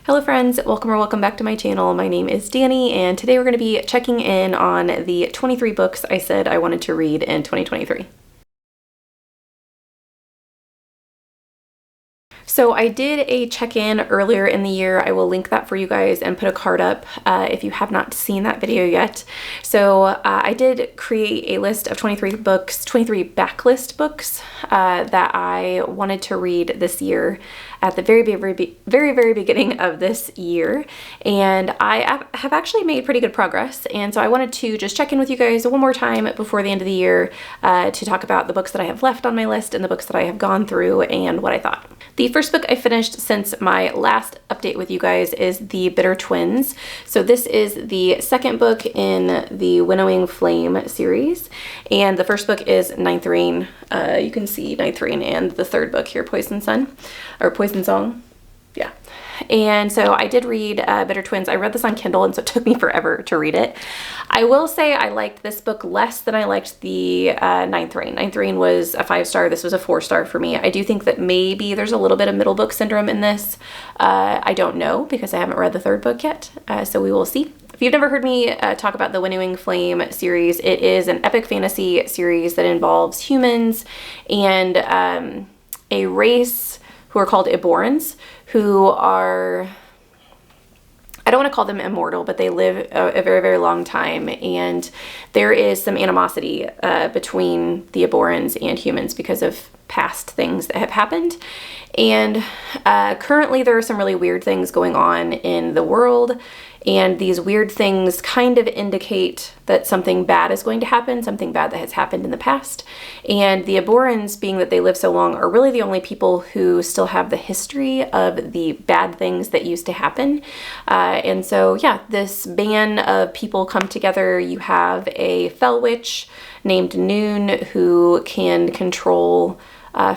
Hello friends, welcome back to my channel. My name is Danny and today we're going to be checking in on the 23 books I said I wanted to read in 2023. So I did a check-in earlier in the year. I will link that for you guys and put a card up if you have not seen that video yet. So I did create a list of 23 books, 23 backlist books that I wanted to read this year at the very beginning of this year. And I have actually made pretty good progress. And so I wanted to just check in with you guys one more time before the end of the year to talk about the books that I have left on my list and the books that I have gone through and what I thought. The first book I finished since my last update with you guys is The Bitter Twins. So this is the second book in the Winnowing Flame series, and the first book is Ninth Rain. You can see Ninth Rain, and the third book here, Poison Sun, or Poison Song. Yeah. And so I did read Bitter Twins. I read this on Kindle, and so it took me forever to read it. I will say I liked this book less than I liked the Ninth Rain. Ninth Rain was a 5-star. This was a 4-star for me. I do think that maybe there's a little bit of middle book syndrome in this. I don't know because I haven't read the third book yet, so we will see. If you've never heard me talk about the Winnowing Flame series, it is an epic fantasy series that involves humans and a race who are called Iborans, who are, I don't want to call them immortal, but they live a very long time, and there is some animosity between the Iborans and humans because of past things that have happened. And currently there are some really weird things going on in the world, and these weird things kind of indicate that something bad is going to happen, something bad that has happened in the past. And the Iborans, being that they live so long, are really the only people who still have the history of the bad things that used to happen. And so, yeah, this band of people come together. You have a fell witch named Noon who can control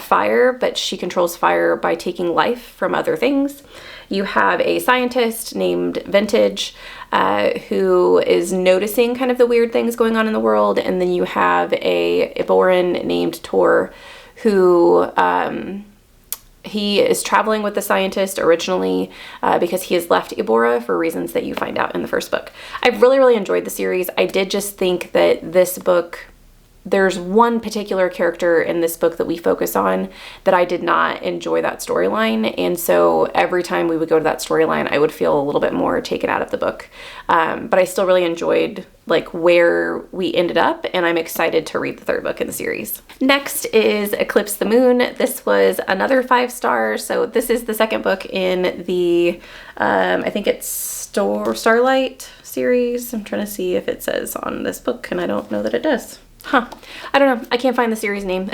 fire, but she controls fire by taking life from other things. You have a scientist named Vintage who is noticing kind of the weird things going on in the world, and then you have a Iboran named Tor who he is traveling with the scientist originally because he has left Ibora for reasons that you find out in the first book. I've really enjoyed the series. I did just think that this book, there's one particular character in this book that we focus on that I did not enjoy that storyline, and so every time we would go to that storyline I would feel a little bit more taken out of the book. But I still really enjoyed like where we ended up, and I'm excited to read the third book in the series. Next is Eclipse the Moon. This was another 5-star, so this is the second book in the I think it's Starlight series. I'm trying to see if it says on this book, and I don't know that it does. I don't know. I can't find the series name.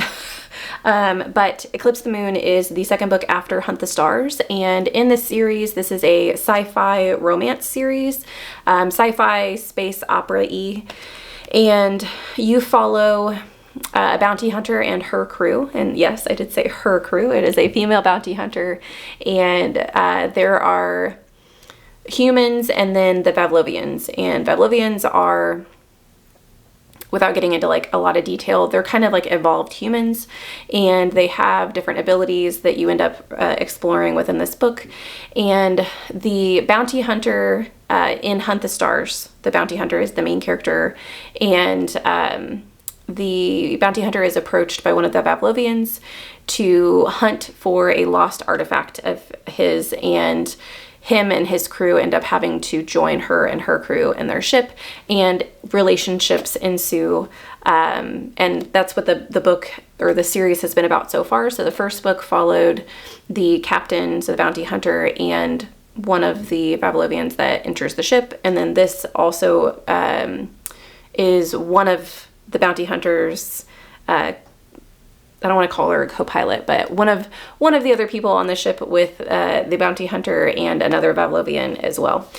But Eclipse the Moon is the second book after Hunt the Stars, and in this series, this is a sci-fi romance series, sci-fi space opera-y, and you follow a bounty hunter and her crew. And yes, I did say her crew. It is a female bounty hunter, and there are humans and then the Pavlovians, and Pavlovians are, without getting into like a lot of detail, they're kind of like evolved humans, and they have different abilities that you end up exploring within this book. And the bounty hunter in Hunt the Stars, the bounty hunter is the main character, and the bounty hunter is approached by one of the Pavlovians to hunt for a lost artifact of his, and him and his crew end up having to join her and her crew in their ship, and relationships ensue. And that's what the book or the series has been about so far. So the first book followed the captain, so the bounty hunter, and one of the Pavlovians that enters the ship. And then this also is one of the bounty hunters, I don't want to call her a co-pilot, but one of the other people on the ship with the bounty hunter and another Pavlovian as well.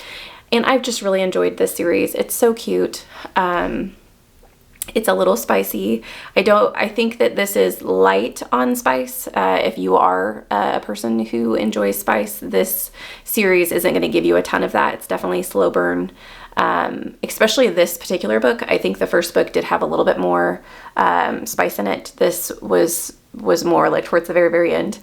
And I've just really enjoyed this series. It's so cute. It's a little spicy. I think that this is light on spice. If you are a person who enjoys spice, this series isn't going to give you a ton of that. It's definitely slow burn. Especially this particular book. I think the first book did have a little bit more spice in it. This was more like towards the very end.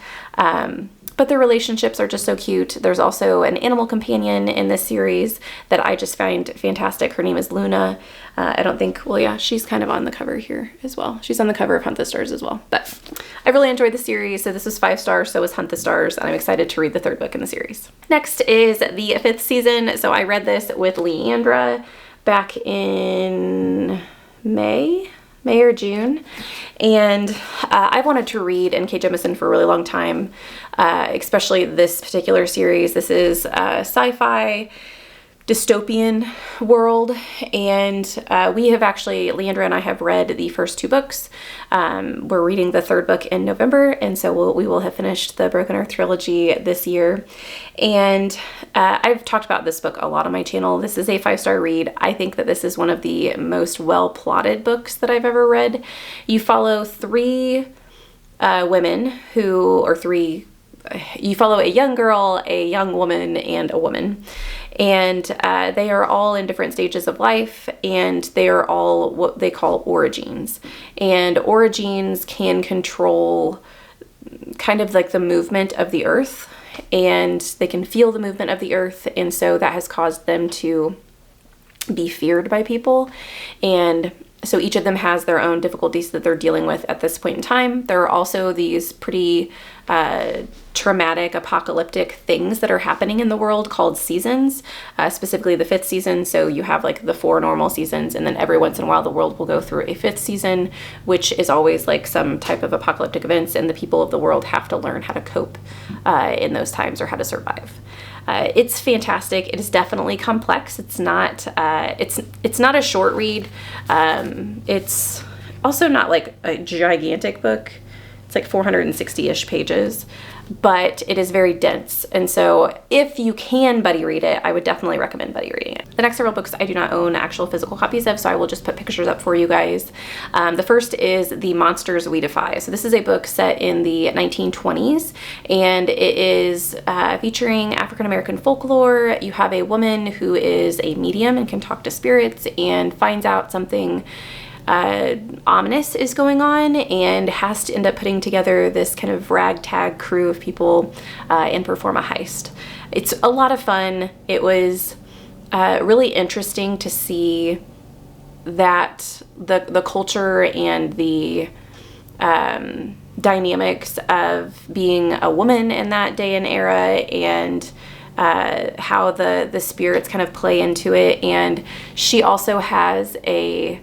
But their relationships are just so cute. There's also an animal companion in this series that I just find fantastic. Her name is Luna. I don't think, well, yeah, she's kind of on the cover here as well. She's on the cover of Hunt the Stars as well. But I really enjoyed the series. So this was 5 stars, so was Hunt the Stars, and I'm excited to read the 3rd book in the series. Next is the 5th season. So I read this with Leandra back in May or June, and I've wanted to read N.K. Jemisin for a really long time, especially this particular series. This is sci-fi dystopian world, and we have actually, Leandra and I have read the first 2 books. We're reading the 3rd book in November, and so we will have finished the Broken Earth trilogy this year. And I've talked about this book a lot on my channel. This is a 5-star read. I think that this is one of the most well-plotted books that I've ever read. You follow 3 women you follow a young girl, a young woman, and a woman. And they are all in different stages of life, and they are all what they call origins. And origins can control kind of like the movement of the earth, and they can feel the movement of the earth, and so that has caused them to be feared by people. And so each of them has their own difficulties that they're dealing with at this point in time. There are also these pretty traumatic, apocalyptic things that are happening in the world called seasons, specifically the 5th season. So you have like the 4 normal seasons, and then every once in a while the world will go through a 5th season, which is always like some type of apocalyptic events, and the people of the world have to learn how to cope in those times, or how to survive. It's fantastic. It is definitely complex. It's not not a short read. It's also not like a gigantic book. It's like 460-ish pages, but it is very dense. And so if you can buddy read it, I would definitely recommend buddy reading it. The next several books I do not own actual physical copies of, so I will just put pictures up for you guys. The first is The Monsters We Defy. So this is a book set in the 1920s, and it is featuring African-American folklore. You have a woman who is a medium and can talk to spirits and finds out something ominous is going on, and has to end up putting together this kind of ragtag crew of people and perform a heist. It's a lot of fun. It was really interesting to see that the culture and the dynamics of being a woman in that day and era, and how the spirits kind of play into it. And she also has a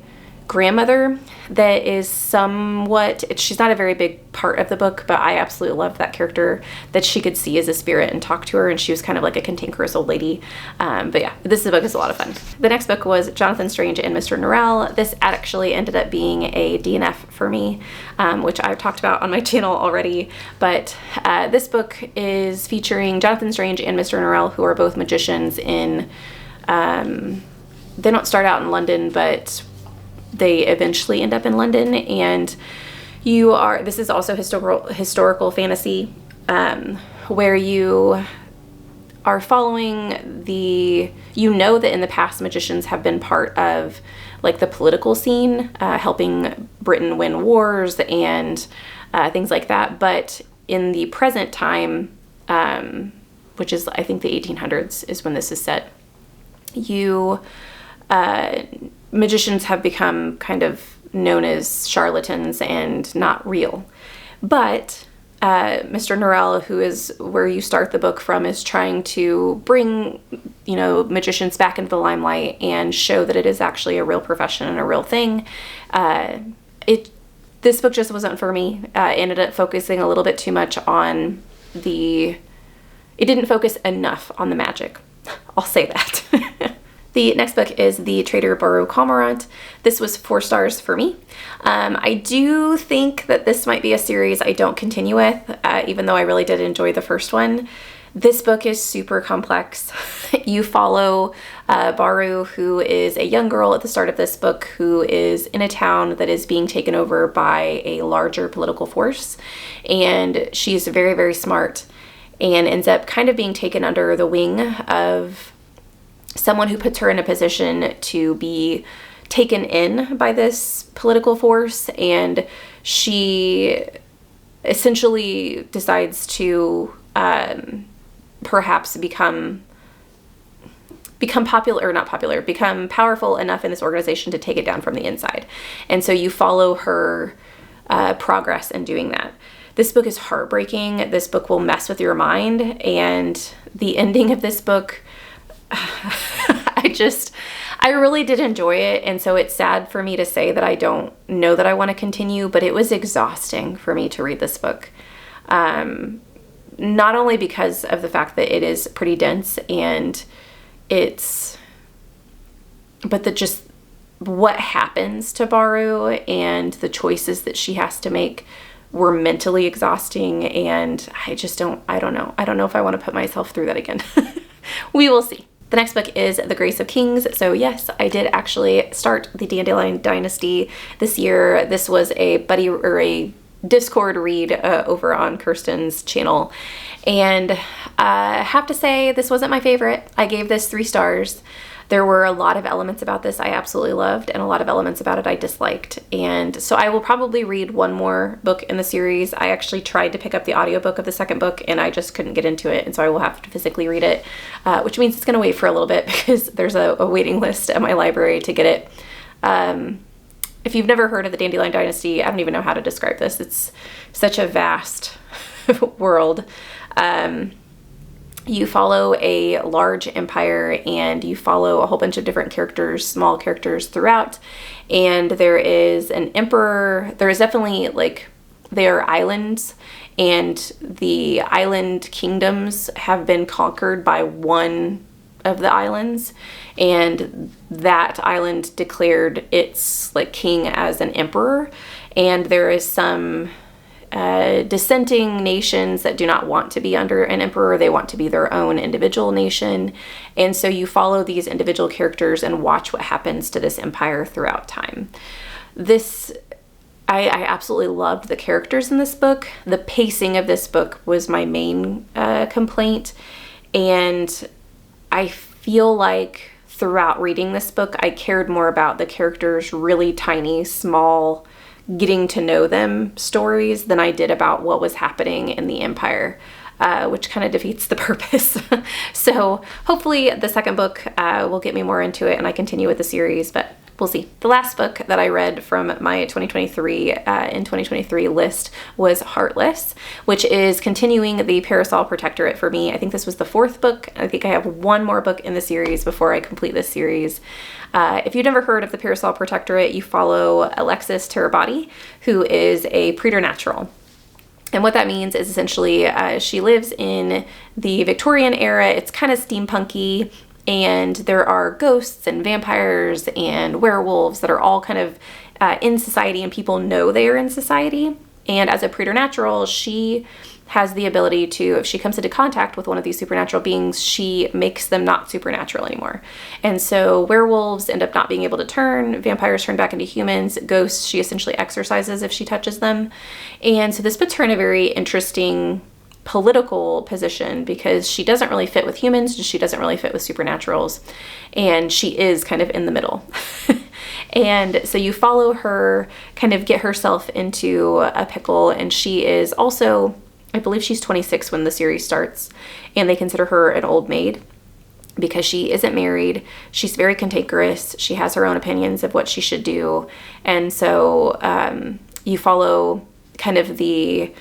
grandmother that is somewhat, she's not a very big part of the book, but I absolutely loved that character, that she could see as a spirit and talk to her, and she was kind of like a cantankerous old lady. But yeah, this book is a lot of fun. The next book was Jonathan Strange and Mr. Norrell. This actually ended up being a DNF for me, which I've talked about on my channel already. But this book is featuring Jonathan Strange and Mr. Norrell, who are both magicians in, they don't start out in London, but they eventually end up in London. And this is also historical fantasy, where you are following that in the past magicians have been part of like the political scene, helping Britain win wars and things like that. But in the present time, which is I think the 1800s is when this is set, magicians have become kind of known as charlatans and not real. But Mr. Norrell, who is where you start the book from, is trying to bring, magicians back into the limelight and show that it is actually a real profession and a real thing. This book just wasn't for me. Ended up focusing a little bit too much on it didn't focus enough on the magic. I'll say that. The next book is The Traitor Cormorant. This was 4 stars for me. I do think that this might be a series I don't continue with, even though I really did enjoy the first one. This book is super complex. You follow Baru, who is a young girl at the start of this book, who is in a town that is being taken over by a larger political force. And she's very, very smart, and ends up kind of being taken under the wing of someone who puts her in a position to be taken in by this political force. And she essentially decides to perhaps become popular, or not popular, become powerful enough in this organization to take it down from the inside. And so you follow her progress in doing that. This book is heartbreaking. This book will mess with your mind. And the ending of this book, I really did enjoy it. And so it's sad for me to say that I don't know that I want to continue, but it was exhausting for me to read this book. Not only because of the fact that it is pretty dense and but just what happens to Baru and the choices that she has to make were mentally exhausting. And I don't know. I don't know if I want to put myself through that again. We will see. The next book is The Grace of Kings. So yes, I did actually start the Dandelion Dynasty this year. This was a buddy or a Discord read over on Kirsten's channel. And I have to say, this wasn't my favorite. I gave this 3 stars. There were a lot of elements about this I absolutely loved, and a lot of elements about it I disliked. And so I will probably read one more book in the series. I actually tried to pick up the audiobook of the second book, and I just couldn't get into it, and so I will have to physically read it, which means it's going to wait for a little bit because there's a waiting list at my library to get it. If you've never heard of the Dandelion Dynasty, I don't even know how to describe this. It's such a vast world. You follow a large empire, and you follow a whole bunch of different characters, small characters throughout. And there is an emperor. There is definitely, like, they are islands, and the island kingdoms have been conquered by one of the islands, and that island declared its, like, king as an emperor. And there is some dissenting nations that do not want to be under an emperor. They want to be their own individual nation. And so you follow these individual characters and watch what happens to this empire throughout time. I absolutely loved the characters in this book. The pacing of this book was my main complaint. And I feel like throughout reading this book, I cared more about the characters' really tiny, small, getting to know them stories than I did about what was happening in the empire, which kind of defeats the purpose. So hopefully the second book will get me more into it and I continue with the series, but we'll see. The last book that I read from my 2023 list was Heartless, which is continuing the Parasol Protectorate for me. I think this was the 4th book. I think I have one more book in the series before I complete this series. If you've never heard of the Parasol Protectorate, you follow Alexis Terabati, who is a preternatural. And what that means is essentially she lives in the Victorian era. It's kind of steampunky, and there are ghosts and vampires and werewolves that are all kind of in society, and people know they are in society. And as a preternatural, she has the ability to, if she comes into contact with one of these supernatural beings, she makes them not supernatural anymore. And so werewolves end up not being able to turn, vampires turn back into humans, ghosts she essentially exorcises if she touches them. And so this puts her in a very interesting political position because she doesn't really fit with humans, she doesn't really fit with supernaturals, and she is kind of in the middle. And so you follow her kind of get herself into a pickle, and she is also, I believe she's 26 when the series starts, and they consider her an old maid because she isn't married. She's very cantankerous. She has her own opinions of what she should do. And so you follow kind of the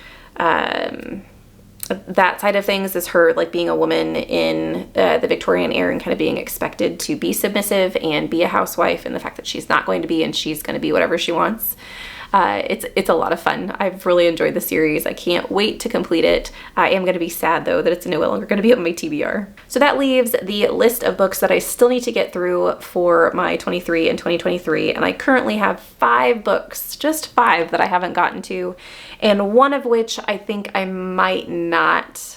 that side of things is her like being a woman in the Victorian era and kind of being expected to be submissive and be a housewife, and the fact that she's not going to be, and she's going to be whatever she wants. It's a lot of fun. I've really enjoyed the series. I can't wait to complete it. I am going to be sad though that it's no longer going to be on my TBR. So that leaves the list of books that I still need to get through for my 23 and 2023, and I currently have 5 books, just 5 that I haven't gotten to, and one of which I think I might not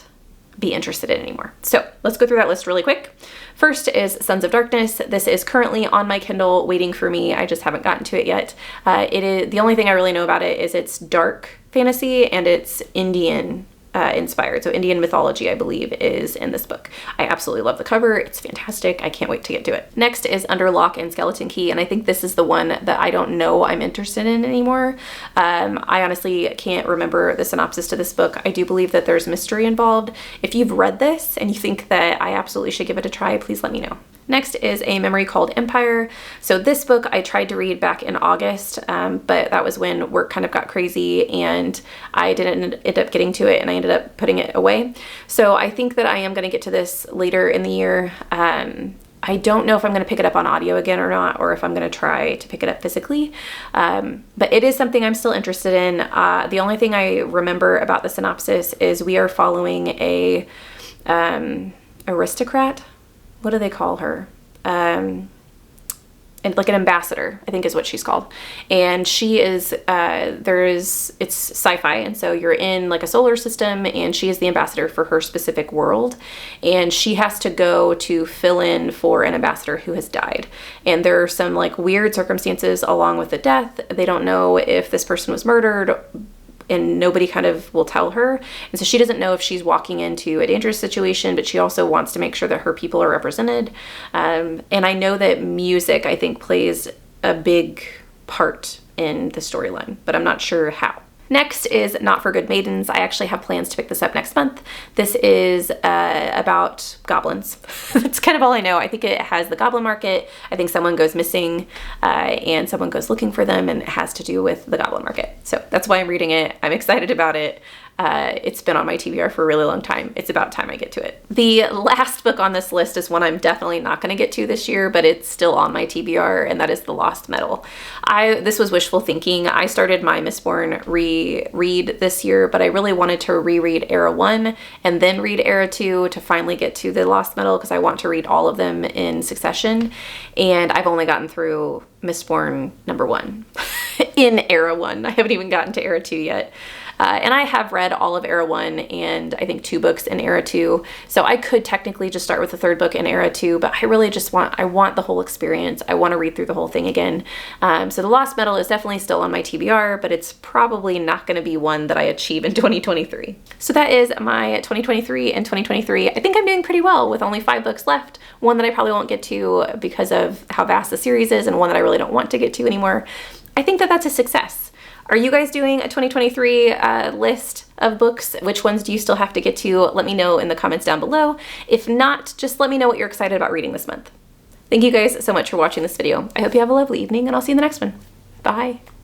be interested in anymore. So let's go through that list really quick. First is Sons of Darkness. This is currently on my Kindle waiting for me. I just haven't gotten to it yet. It is the only thing I really know about it is it's dark fantasy and it's Indian inspired. So Indian mythology, I believe, is in this book. I absolutely love the cover. It's fantastic. I can't wait to get to it. Next is Under Lock and Skeleton Key, and I think this is the one that I don't know I'm interested in anymore. I honestly can't remember the synopsis to this book. I do believe that there's mystery involved. If you've read this and you think that I absolutely should give it a try, please let me know. Next is A Memory Called Empire. So this book I tried to read back in August, but that was when work kind of got crazy and I didn't end up getting to it, and I ended up putting it away. So I think that I am going to get to this later in the year. I don't know if I'm going to pick it up on audio again or not, or if I'm going to try to pick it up physically. But it is something I'm still interested in. The only thing I remember about the synopsis is we are following a aristocrat. What do they call her? And like an ambassador, I think is what she's called. And she is, it's sci-fi. And so you're in like a solar system and she is the ambassador for her specific world. And she has to go to fill in for an ambassador who has died. And there are some like weird circumstances along with the death. They don't know if this person was murdered, and nobody kind of will tell her. And so she doesn't know if she's walking into a dangerous situation, but she also wants to make sure that her people are represented. And I know that music, I think, plays a big part in the storyline, but I'm not sure how. Next is Not for Good Maidens. I actually have plans to pick this up next month. This is about goblins. That's kind of all I know. I think it has the goblin market. I think someone goes missing and someone goes looking for them, and it has to do with the goblin market. So that's why I'm reading it. I'm excited about it. It's been on my TBR for a really long time. It's about time I get to it. The last book on this list is one I'm definitely not going to get to this year, but it's still on my TBR, and that is The Lost Metal. This was wishful thinking. I started my Mistborn reread this year, but I really wanted to reread Era 1 and then read Era 2 to finally get to The Lost Metal, because I want to read all of them in succession. And I've only gotten through Mistborn number 1 in Era 1. I haven't even gotten to Era 2 yet. And I have read all of Era 1 and I think 2 books in Era 2. So I could technically just start with the 3rd book in Era 2, but I really just want the whole experience. I want to read through the whole thing again. So The Lost Metal is definitely still on my TBR, but it's probably not going to be one that I achieve in 2023. So that is my 2023 and 2023. I think I'm doing pretty well with only 5 books left. One that I probably won't get to because of how vast the series is, and one that I really don't want to get to anymore. I think that that's a success. Are you guys doing a 2023 list of books? Which ones do you still have to get to? Let me know in the comments down below. If not, just let me know what you're excited about reading this month. Thank you guys so much for watching this video. I hope you have a lovely evening, and I'll see you in the next one. Bye.